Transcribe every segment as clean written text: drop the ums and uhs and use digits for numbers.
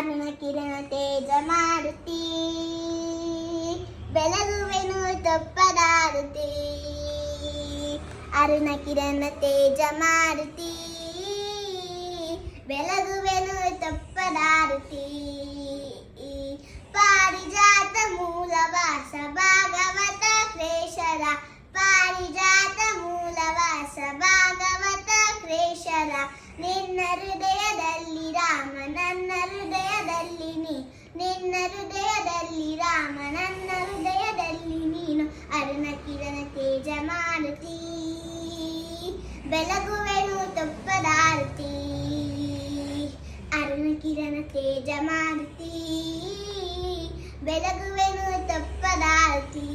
ಅರುಣ ಕಿರಣ ತೇಜ ಮಾರುತಿ, ಬೆಳಗುವೆನು ತೊಪ್ಪದಾರುತಿ. ಅರುಣ ಕಿರಣ ತೇಜ ಮಾರುತಿ, ಬೆಳಗುವೆನು ತೊಪ್ಪದಾರುತಿ. ಪಾರಿಜಾತ ಮೂಲವಾಸ ಭಾಗವತ ಕ್ಲೇಶರ, ಪಾರಿಜಾತ ಮೂಲವಾಸ ಭಾಗವತ ಕ್ಲೇಶರ. ನಿನ್ನ ಹೃದಯದಲ್ಲಿ ರಾಮ ನನ್ನ ಹೃದಯದಲ್ಲಿ ನೀ, ನಿನ್ನ ಹೃದಯದಲ್ಲಿ ರಾಮ ನನ್ನ ಹೃದಯದಲ್ಲಿ ನೀನು. ಅರುಣ ಕಿರಣ ತೇಜ ಮಾರುತಿ, ಬೆಳಗುವೆನು ತೊಪ್ಪದಾರುತಿ. ಅರುಣ ಕಿರಣ ತೇಜ ಮಾರುತಿ, ಬೆಳಗುವೆನು ತೊಪ್ಪದಾರುತಿ.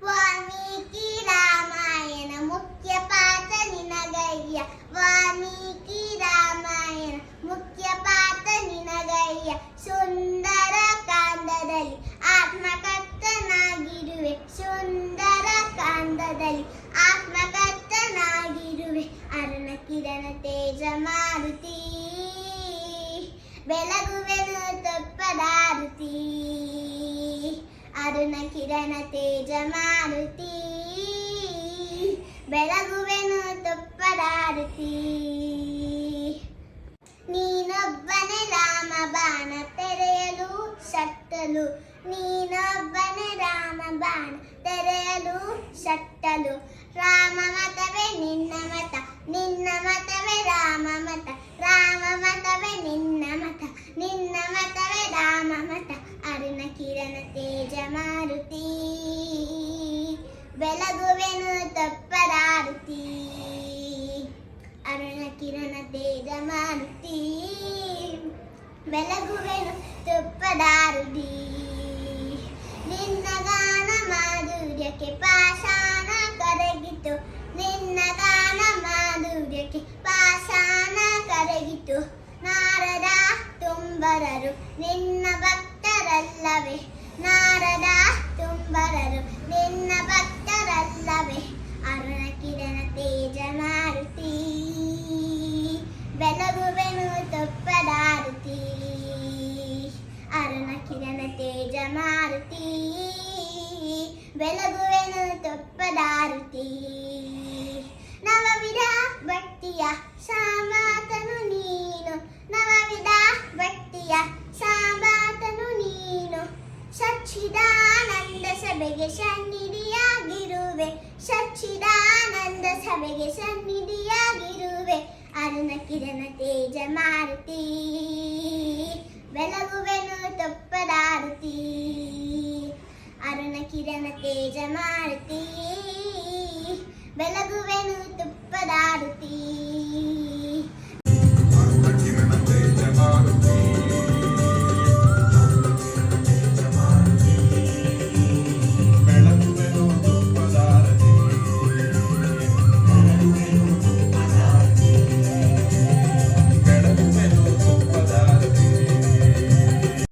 ವಾಲ್ಮೀಕಿ ರಾಮಾಯಣ ಮುಖ್ಯ ಪಾತ್ರ ನಿನಗಯ್ಯ, ವಾಲ್ಮೀಕಿ ರಾಮಾಯಣ ಮುಖ್ಯ ಪಾತ್ರ ನಿನಗಯ್ಯ. ಸುಂದರ ಕಾಂಡದಲ್ಲಿ ಆತ್ಮಕರ್ತನಾಗಿರುವೆ, ಸುಂದರ ಕಾಂಡದಲ್ಲಿ ಆತ್ಮಕರ್ತನಾಗಿರುವೆ. ಅರುಣ ಕಿರಣ ತೇಜ ಮಾರುತಿ, ಬೆಳಗುವೆನು ತೊಪ್ಪದಾರುತಿ. ಅರುಣ ಕಿರಣ ತೇಜ ಮಾರುತಿ, ಬೆಳಗುವೆನು ತೊಪ್ಪದಾರುತಿ. ನೀನೊಬ್ಬನೇ ರಾಮ ಬಾಣ ತೆರೆಯಲು ಶಕ್ತಲು, ನೀನೊಬ್ಬನೇ ರಾಮ ಬಾಣ ತೆರೆಯಲು ಶಕ್ತಲು. ರಾಮ ಮತವೇ ನಿನ್ನ ಮತ, ನಿನ್ನ ಮತವೇ ರಾಮ ಮತ, ರಾಮ ಮತವೇ ನಿನ್ನ ಮತ, ನಿನ್ನ ಮತವೇ ರಾಮ ಮತ. ಅರುಣ ಕಿರಣ ತೇಜ ಮಾರುತಿ, ಬೆಳಗುವೆನು ತೊಪ್ಪದಾರುತಿ. ಅರುಣ ಕಿರಣ ತೇಜ ಮಾರುತಿ, ಬೆಳಗುವೆನು ತೊಪ್ಪದಾರುತಿ. ನಿನ್ನ ಗಾನ ಮಾಧುರ್ಯಕ್ಕೆ ಪಾಷಾಣ ಕರಗಿತು, ನಿನ್ನ ಗಾನ ಮಾಧುರ್ಯಕ್ಕೆ ಪಾಷಾಣ ಕರಗಿತು. ನಾರದ ತುಂಬರರು ನಿನ್ನ ಭಕ್ತರಲ್ಲವೇ, ನಾರದ ತುಂಬರರು ನಿನ್ನ ಭಕ್ತರಲ್ಲವೇ. ಅರುಣ ಕಿರಣ ತೇಜ ಮಾರುತಿ, ಬೆಳಗುವೆನು ತೊಪ್ಪದಾರುತಿ. ಅರುಣ ಕಿರಣ ತೇಜ ಮಾರುತಿ, ಬೆಳಗುವೆನು ತೊಪ್ಪದಾರುತಿ. ನವವಿಧ ಭಕ್ತಿಯ ಸಾಮಾತನು ನೀನು, ನವವಿಧ ಭಕ್ತಿಯ ಸಾಮಾತನು ನೀನು. ಸಚ್ಚಿದಾನಂದ ಸಭೆಗೆ ಸನ್ನಿಧಿಯಾಗಿರುವೆ, ಸಚ್ಚಿದಾನಂದ ಸಭೆಗೆ ಸನ್ನಿಧಿಯಾಗಿರುವೆ. ಅರುಣ ಕಿರಣ ತೇಜ ಮಾರುತಿ.